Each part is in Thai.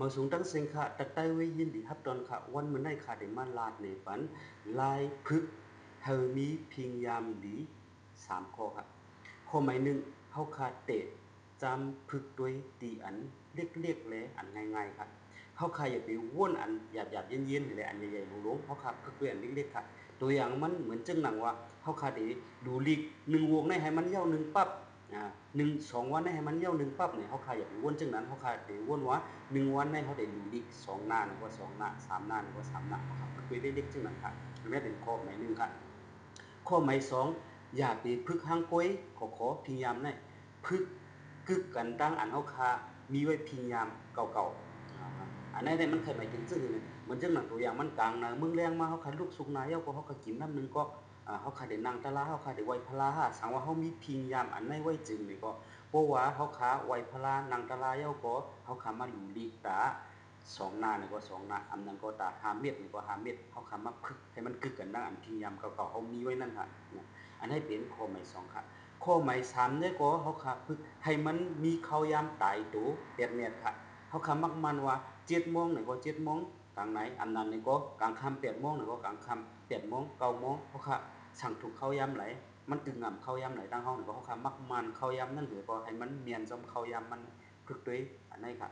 มาสูงตั้งเสียงค่ะตัดใต้ไว้ยินดีฮับตอนค่ะวันมื้อในค่ะได้มาลาดในฝันลายพึกเฮามีพิงยามดี3ข้อค่ะข้อหมาย1เฮาค่ะเตะจำพึกด้วยตีอันเล็กๆเลยอันง่ายๆค่ะเฮาค่ะอย่าไปวนอันหยาบๆเย็นๆหรืออันใหญ่ๆหลวงๆเฮาค่ะพึกด้วยอันเล็กๆค่ะตัวอย่างมันเหมือนจังหนังว่าเฮาค่ะได้ดูลีก1วงในให้มันยาว1ปั๊บ1-2 วันในให้มันยาว1ปั๊บเนี่ยเฮาค่ะอย่าไปวนจังนั้นเฮาค่ะได้วนว่า 1 วันในเขาได้ดูลีก2 หน้าหรือว่า2 หน้า3 หน้าหรือว่า3 หน้าครับพึกไปเล็กๆจังนั้นค่ะอันนี้เป็นข้อหมาย1ค่ะข้อหมาย2อย่าไปพึกหางก้อยขอพยายามในพึกกึกกันตั้งอันเฮาคามีไว้พยายามเก่าๆอันนั้นมันเคยหมายถึงซึ่งเหมือนจังหนังตัวอย่างมันกลางนะมึงแรงมาเฮาคันลูกสุกนาเย้าก็เฮาก็กินน้ำนึงก็เฮาคาได้นั่งตะลาเฮาคาได้ไหว้พระสังว่าเฮามีพยายามอันในไว้จึงนี่ก็เพราะว่าเฮาคาไหว้พระนั่งตะลาเย้าก็เฮาคามาดูลีกตา2 หน้านี่ก็2 หน้าอันนั้นก็ตา5 เม็ดนี่ก็5 เม็ดเฮาคามาพึกให้มันกึกกันดังอันพยายามเก่าๆเฮามีไว้นั่นค่ะอันให้เป็นข้อหมาย2ค่ะข้อหมาย3เนี่ยก็เฮาคาพึกให้มันมีข้าวยามตายตัว8เม็ดค่ะเฮาคามักมันว่า7โมงนี่ก็7โมงกลางไหนอันนั้นนี่ก็กลางค่ำ8โมงนี่ก็กลางค่ำ8โมง9โมงเฮาคาสั่งถูกข้าวยามไหลมันตึงงำข้าวยามไหลตั้งเฮานี่ก็เฮาคามักมันข้าวยามนั่นหือก็ให้มันเมียนจอมข้าวยามมันพึกด้วยอันนี้ค่ะ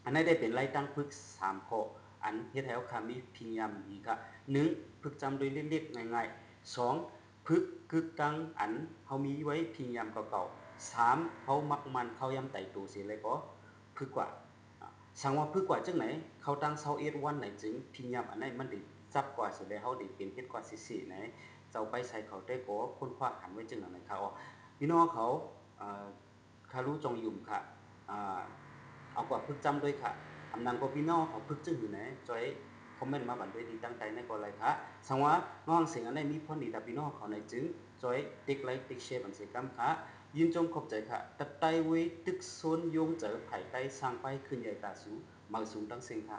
อันนี้ได้เป็นไล่ตั้งพึก3ข้ออันเฮ็ดให้เฮาคามีพยายามดีค่ะ1พึกจำโดยเล็กๆง่ายๆ2พึกกึกตังอันเฮามีไว้พยายามเก่าๆ3เฮามักมันข้าวยามไตตัวสิเลยก็พึกกว่าสังว่าพึกกว่าจังไหนเขาตั้ง21วันไหนจึงพยายามอันไหนมันได้จับกว่าสิเลยเฮาได้เป็นเฮ็ดกว่าสิไหนเจ้าไปใส่เขาได้ก็ค้นคว้าหันไว้จังนั้นนะเขาพี่น้องเขาคารู้จงยุ่มค่ะเอากว่าพึกจำด้วยค่ะอำนังก็พี่น้องเขาพึกจึงอยู่ไหนจอยคอมเมนต์มาบันด้วยดีตั้งใจในก็เลยค่ะสังว่าน้องเสียงอันไหนมีพอดีแต่พี่น้องเขาในจึงจอยติ๊กไลค์ติ๊กแชร์บันเสียกำค่ะยินจงขอบใจค่ะตัดไตไว้ตึกโซนโยงเจอไผ่ไตสร้างไปขึ้นใหญ่ตาสูมาสูงตั้งเสียงค่ะ